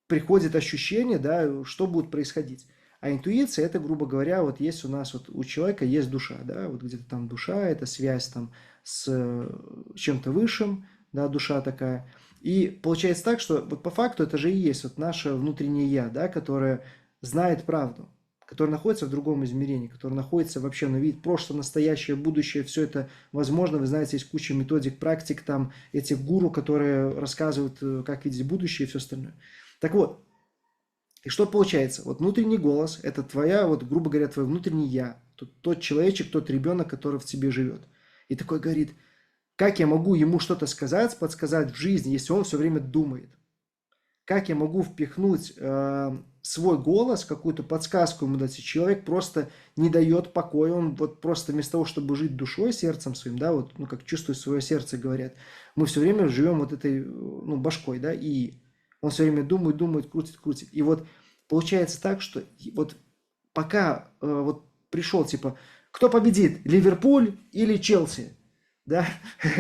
приходит ощущение, да, что будет происходить. А интуиция, это, грубо говоря, вот есть у нас, вот у человека есть душа, да, вот где-то там душа, это связь там с чем-то высшим, да, душа такая. И получается так, что вот по факту это же и есть вот наше внутреннее я, да, которое знает правду, которое находится в другом измерении, которое находится вообще, ну, видит прошлое, настоящее, будущее, все это возможно. Вы знаете, есть куча методик, практик, там, этих гуру, которые рассказывают, как видеть будущее и все остальное. Так вот, и что получается? Вот внутренний голос – это твоя, вот, грубо говоря, твой внутренний я, тот человечек, тот ребенок, который в тебе живет. И такой говорит, как я могу ему что-то сказать, подсказать в жизни, если он все время думает? Как я могу впихнуть свой голос, какую-то подсказку ему дать, и человек просто не дает покоя, он вот просто вместо того, чтобы жить душой, сердцем своим, да, вот, ну, как чувствует свое сердце, говорят, мы все время живем вот этой, ну, башкой, да, и он все время думает, думает, крутит, крутит. И вот получается так, что вот пока вот пришел, типа, кто победит, Ливерпуль или Челси, да,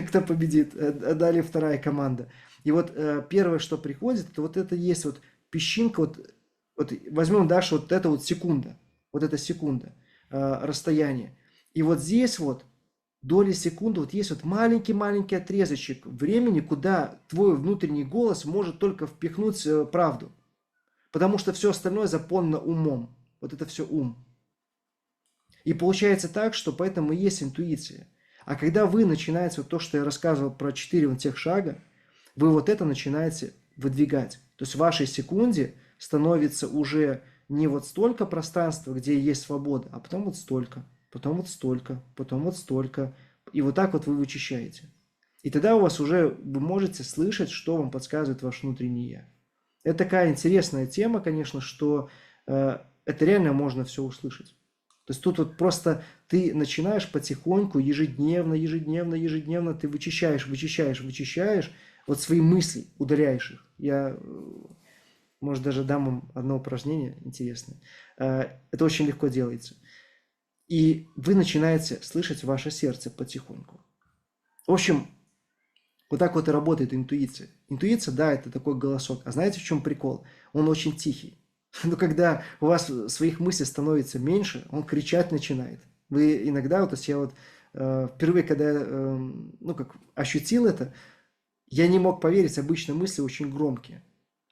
кто победит, далее вторая команда. И вот первое, что приходит, это вот это есть вот песчинка, вот возьмем дальше вот это вот секунда, вот эта секунда расстояние. И вот здесь вот доли секунды, вот есть вот маленький-маленький отрезочек времени, куда твой внутренний голос может только впихнуть правду. Потому что все остальное заполнено умом. Вот это все ум. И получается так, что поэтому и есть интуиция. А когда вы начинаете вот то, что я рассказывал про 4 вот тех шага, вы вот это начинаете выдвигать. То есть в вашей секунде становится уже не вот столько пространства, где есть свобода, а потом вот столько, потом вот столько, потом вот столько. И вот так вот вы вычищаете. И тогда у вас уже вы можете слышать, что вам подсказывает ваш внутренний я. Это такая интересная тема, конечно, что это реально можно все услышать. То есть тут вот просто ты начинаешь потихоньку, ежедневно ты вычищаешь вот свои мысли, удаляешь их. Я, может, даже дам вам одно упражнение интересное. Это очень легко делается. И вы начинаете слышать ваше сердце потихоньку. В общем, вот так вот и работает интуиция. Интуиция, да, это такой голосок. А знаете, в чем прикол? Он очень тихий. Но когда у вас своих мыслей становится меньше, он кричать начинает. Вы иногда, вот, то есть я вот впервые, когда ну, как ощутил это, я не мог поверить, обычно мысли очень громкие.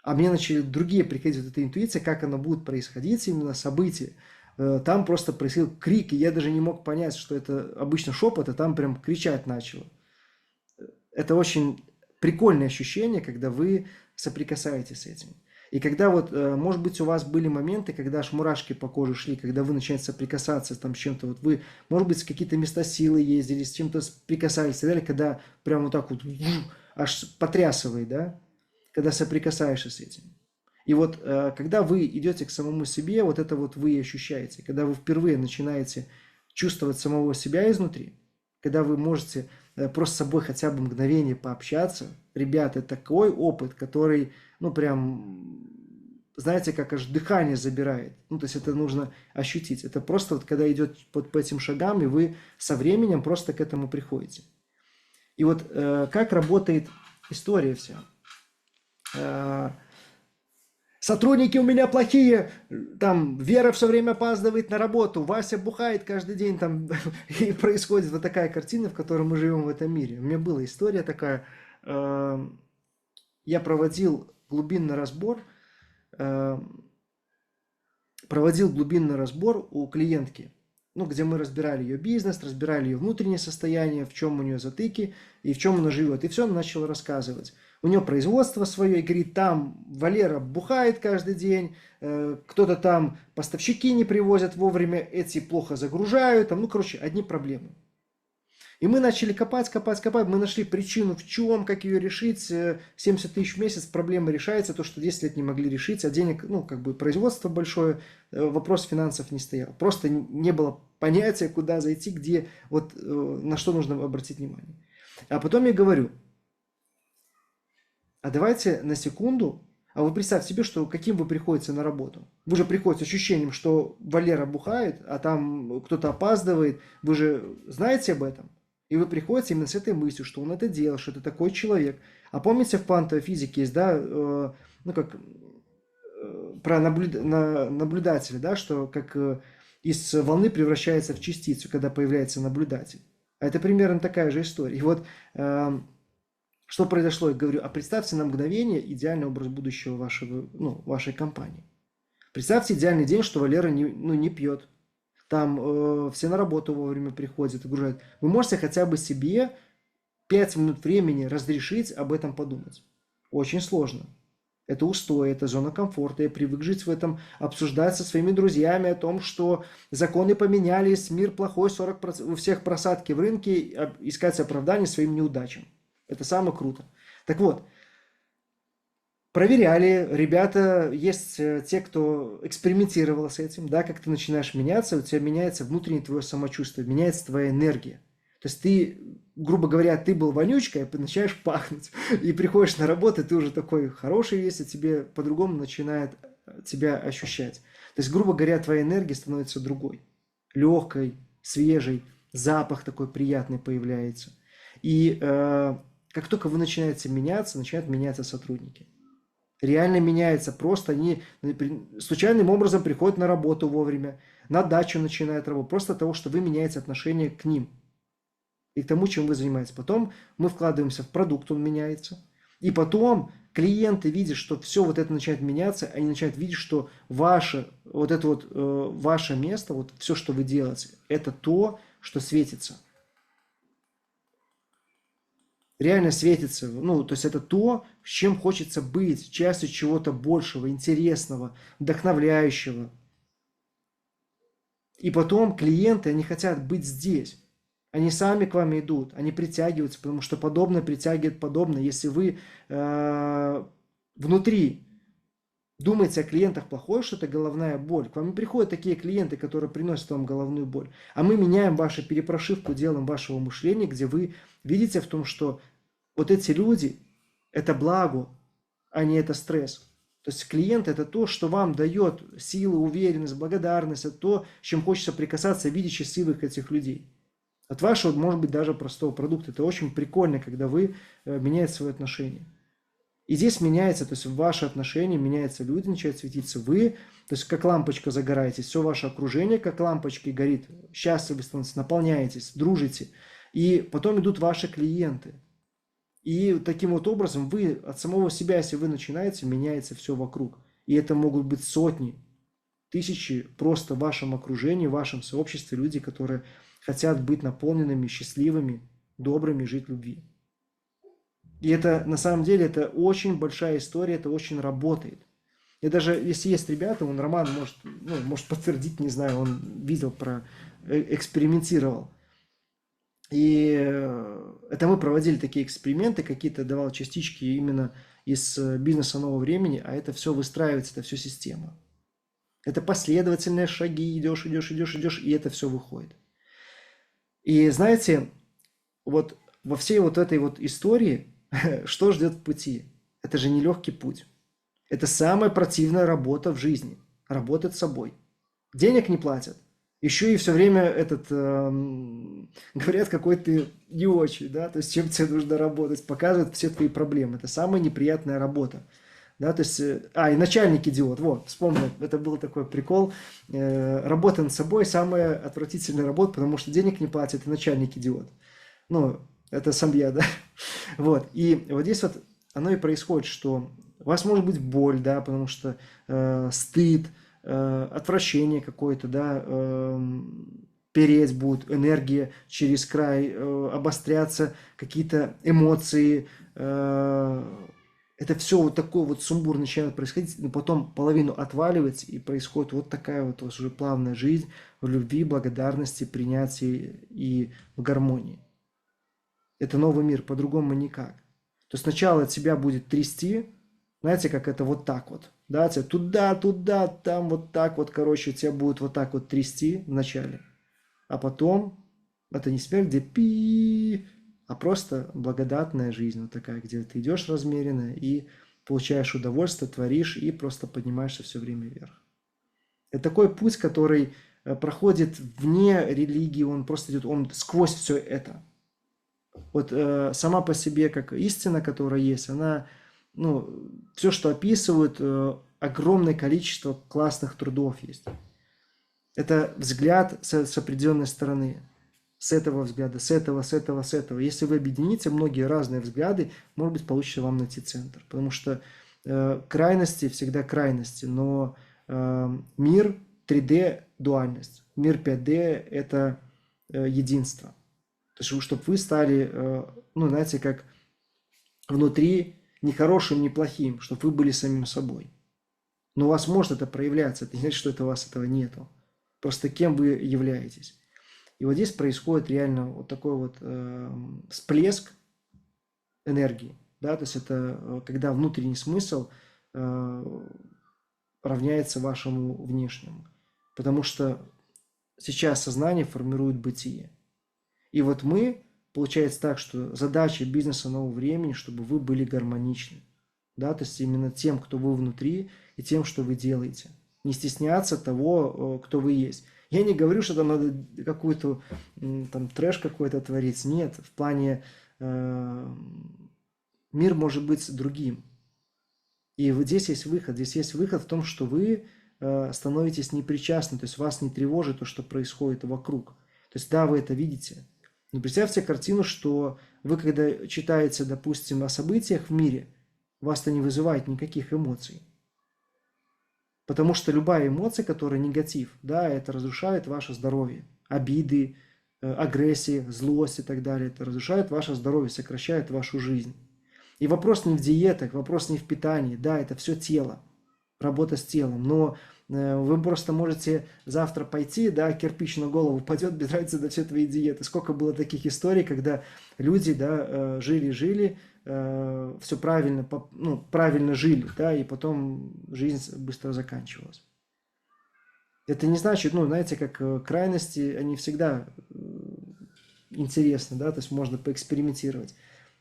А мне начали другие приходить, вот эта интуиция, как она будет происходить, именно события. Там просто происходил крик, и я даже не мог понять, что это обычно шепот, а там прям кричать начало. Это очень прикольное ощущение, когда вы соприкасаетесь с этим. И когда вот, может быть, у вас были моменты, когда аж мурашки по коже шли, когда вы начинаете соприкасаться там с чем-то, вот вы, может быть, в какие-то места силы ездили, с чем-то соприкасались и так далее, когда прям вот так вот аж потрясывает, да, когда соприкасаешься с этим. И вот когда вы идете к самому себе, вот это вот вы ощущаете, когда вы впервые начинаете чувствовать самого себя изнутри, когда вы можете просто с собой хотя бы мгновение пообщаться, ребята, это такой опыт, который, ну, прям, знаете, как аж дыхание забирает. Ну, то есть это нужно ощутить. Это просто вот когда идет по этим шагам, и вы со временем просто к этому приходите. И вот как работает история вся. Сотрудники у меня плохие, там Вера все время опаздывает на работу, Вася бухает каждый день, там, и происходит вот такая картина, в которой мы живем в этом мире. У меня была история такая, я проводил глубинный разбор у клиентки, ну, где мы разбирали ее бизнес, разбирали ее внутреннее состояние, в чем у нее затыки и в чем она живет. И все она начала рассказывать. У нее производство свое, и говорит, там Валера бухает каждый день, кто-то там поставщики не привозят вовремя, эти плохо загружают, там, ну, короче, одни проблемы. И мы начали копать, мы нашли причину, в чем, как ее решить. 70 тысяч в месяц, проблема решается, то, что 10 лет не могли решить, а денег, ну, как бы производство большое, вопрос финансов не стоял. Просто не было понятия, куда зайти, где, вот на что нужно обратить внимание. А потом я говорю, а давайте на секунду А вы представьте себе, что каким вы приходите на работу. Вы же приходите с ощущением, что Валера бухает, а там кто-то опаздывает. Вы же знаете об этом. И вы приходите именно с этой мыслью, что он это делал, что это такой человек. А помните, в квантовой физике есть, да, ну как про наблюдателя, да, что как из волны превращается в частицу, когда появляется наблюдатель. А это примерно такая же история. И вот что произошло, я говорю, а представьте на мгновение идеальный образ будущего вашего, ну, вашей компании. Представьте идеальный день, что Валера не пьет. Там все на работу вовремя приходят, огружают. Вы можете хотя бы себе 5 минут времени разрешить об этом подумать. Очень сложно. Это устой, это зона комфорта. Я привык жить в этом, обсуждать со своими друзьями о том, что законы поменялись, мир плохой, 40%, у всех просадки в рынке, искать оправдание своим неудачам. Это самое круто. Так вот, проверяли, ребята, есть те, кто экспериментировал с этим, да, как ты начинаешь меняться, у тебя меняется внутреннее твое самочувствие, меняется твоя энергия. То есть ты, грубо говоря, ты был вонючкой, а начинаешь пахнуть. И приходишь на работу, и ты уже такой хороший весь, и тебе по-другому начинает тебя ощущать. То есть, грубо говоря, твоя энергия становится другой. Легкой, свежей, запах такой приятный появляется. И как только вы начинаете меняться, начинают меняться сотрудники. Реально меняется. Просто они случайным образом приходят на работу вовремя, на дачу начинают работать. Просто от того, что вы меняете отношение к ним и к тому, чем вы занимаетесь. Потом мы вкладываемся в продукт, он меняется. И потом клиенты видят, что все вот это начинает меняться, они начинают видеть, что ваше, вот это вот ваше место, вот все, что вы делаете, это то, что светится. Реально светится. Ну, то есть это то, с чем хочется быть, частью чего-то большего, интересного, вдохновляющего. И потом клиенты, они хотят быть здесь. Они сами к вам идут, они притягиваются, потому что подобное притягивает подобное. Если вы внутри думаете о клиентах плохое, что это головная боль, к вам и приходят такие клиенты, которые приносят вам головную боль. А мы меняем вашу перепрошивку, делаем вашего мышления, где вы видите в том, что вот эти люди – это благо, а не это стресс. То есть клиент – это то, что вам дает силу, уверенность, благодарность, это то, с чем хочется прикасаться, видеть счастливых этих людей. От вашего, может быть, даже простого продукта. Это очень прикольно, когда вы меняете свои отношения. И здесь меняется, то есть ваши отношения, меняются люди, начинают светиться вы, то есть как лампочка загораетесь, все ваше окружение как лампочки горит, счастливы становитесь, наполняетесь, дружите. И потом идут ваши клиенты. И таким вот образом вы от самого себя, если вы начинаете, меняется все вокруг. И это могут быть сотни, тысячи просто в вашем окружении, в вашем сообществе люди, которые хотят быть наполненными, счастливыми, добрыми, жить в любви. И это, на самом деле, это очень большая история, это очень работает. И даже если есть ребята, он Роман может подтвердить, не знаю, он видел, экспериментировал. И это мы проводили такие эксперименты, какие-то давал частички именно из бизнеса нового времени, а это все выстраивается, это все система. Это последовательные шаги, идешь, и это все выходит. И знаете, вот во всей вот этой вот истории, что ждет в пути? Это же нелегкий путь. Это самая противная работа в жизни. Работать с собой. Денег не платят. Еще и все время говорят, какой ты не очень, да, то есть чем тебе нужно работать, показывают все твои проблемы. Это самая неприятная работа. Да, то есть, и начальник идиот, вот, вспомнил, это был такой прикол, работа над собой самая отвратительная работа, потому что денег не платят, и начальник идиот. Ну, это сам я, да, вот, и вот здесь вот оно и происходит, что у вас может быть боль, да, потому что стыд, отвращение какое-то, да, переть будет, энергия через край, обостряться, какие-то эмоции, это все вот такой вот сумбур начинает происходить, но потом половину отваливается, и происходит вот такая вот уже плавная жизнь в любви, благодарности, принятии и в гармонии. Это новый мир, по-другому никак. То есть сначала тебя будет трясти, знаете, как это вот так вот, да, тебя туда, там вот так вот, короче, тебя будет вот так вот трясти вначале, а потом это не смерть, где а просто благодатная жизнь вот такая, где ты идешь размеренно и получаешь удовольствие, творишь и просто поднимаешься все время вверх. Это такой путь, который проходит вне религии, он просто идет, он сквозь все это. Вот сама по себе, как истина, которая есть, она, ну, все, что описывают, огромное количество классных трудов есть. Это взгляд с определенной стороны. С этого взгляда, с этого, с этого, с этого. Если вы объедините многие разные взгляды, может быть, получится вам найти центр. Потому что крайности всегда крайности, но мир 3D – дуальность, мир 5D – это единство. То есть, чтобы вы стали, ну, знаете, как внутри не хорошим, не плохим, чтобы вы были самим собой. Но у вас может это проявляться, это не значит, что это у вас этого нету. Просто кем вы являетесь. И вот здесь происходит реально вот такой вот всплеск энергии. Да? То есть это когда внутренний смысл равняется вашему внешнему. Потому что сейчас сознание формирует бытие. И вот мы, получается так, что задача бизнеса нового времени, чтобы вы были гармоничны. Да? То есть именно тем, кто вы внутри, и тем, что вы делаете. Не стесняться того, кто вы есть. Я не говорю, что там надо какую-то там трэш какой-то творить. Нет, в плане мир может быть другим. И вот здесь есть выход. Здесь есть выход в том, что вы становитесь непричастны, то есть вас не тревожит то, что происходит вокруг. То есть да, вы это видите. Но представьте картину, что вы, когда читаете, допустим, о событиях в мире, вас это не вызывает никаких эмоций. Потому что любая эмоция, которая негатив, да, это разрушает ваше здоровье. Обиды, агрессия, злость и так далее. Это разрушает ваше здоровье, сокращает вашу жизнь. И вопрос не в диетах, вопрос не в питании. Да, это все тело, работа с телом. Но вы просто можете завтра пойти, да, кирпич на голову упадет, без разницы до все твои диеты. Сколько было таких историй, когда люди, да, жили-жили, все правильно, ну, правильно жили, да, и потом жизнь быстро заканчивалась. Это не значит, ну, знаете, как крайности, они всегда интересны, да, то есть можно поэкспериментировать.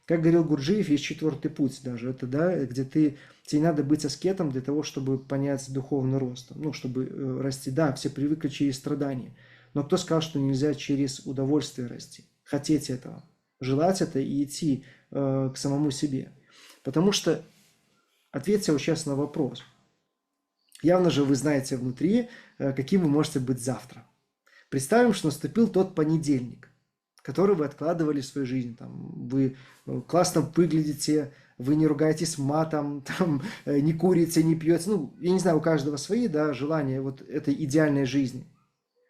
Как говорил Гурджиев, есть четвертый путь даже, это, да, где тебе не надо быть аскетом для того, чтобы понять духовный рост, ну, чтобы расти. Да, все привыкли через страдания, но кто сказал, что нельзя через удовольствие расти, хотеть этого, желать это и идти к самому себе. Потому что, ответьте вот сейчас на вопрос. Явно же вы знаете внутри, каким вы можете быть завтра. Представим, что наступил тот понедельник, который вы откладывали в свою жизнь. Там, вы классно выглядите, вы не ругаетесь матом, там, не курите, не пьете. Ну, я не знаю, у каждого свои, да, желания вот этой идеальной жизни.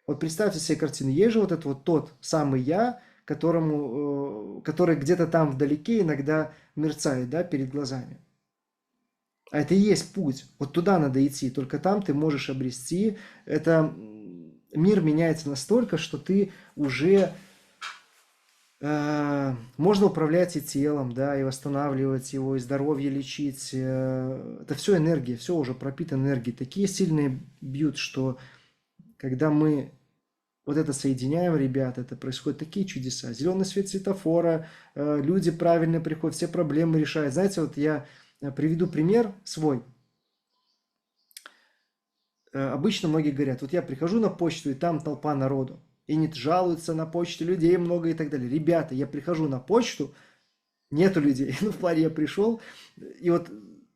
Вот представьте себе картину. Есть же вот этот вот тот самый я, который где-то там вдалеке иногда мерцает, да, перед глазами. А это и есть путь. Вот туда надо идти. Только там ты можешь обрести. Это мир меняется настолько, что ты уже можно управлять и телом, да, и восстанавливать его, и здоровье лечить. Это все энергия, все уже пропитано энергией. Такие сильные бьют, что когда мы вот это соединяем, ребята, это происходят такие чудеса. Зеленый свет светофора, люди правильно приходят, все проблемы решают. Знаете, вот я приведу пример свой. Обычно многие говорят, вот я прихожу на почту, и там толпа народу. И не жалуются на почте, людей много и так далее. Ребята, я прихожу на почту, нету людей. Ну, в плане я пришел, и вот,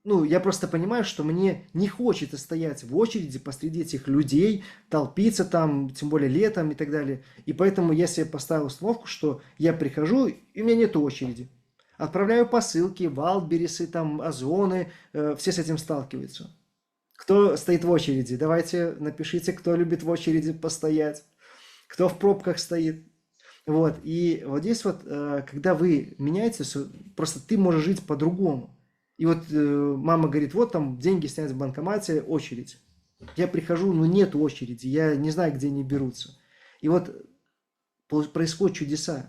ну, я просто понимаю, что мне не хочется стоять в очереди посреди этих людей, толпиться там, тем более летом и так далее. И поэтому я себе поставил установку, что я прихожу, и у меня нету очереди. Отправляю посылки, Валберисы, там, Озоны, все с этим сталкиваются. Кто стоит в очереди? Давайте напишите, кто любит в очереди постоять, кто в пробках стоит. Вот, и вот здесь вот, когда вы меняетесь, просто ты можешь жить по-другому. И вот мама говорит, вот там деньги снять в банкомате, очередь. Я прихожу, но нет очереди, я не знаю, где они берутся. И вот происходят чудеса.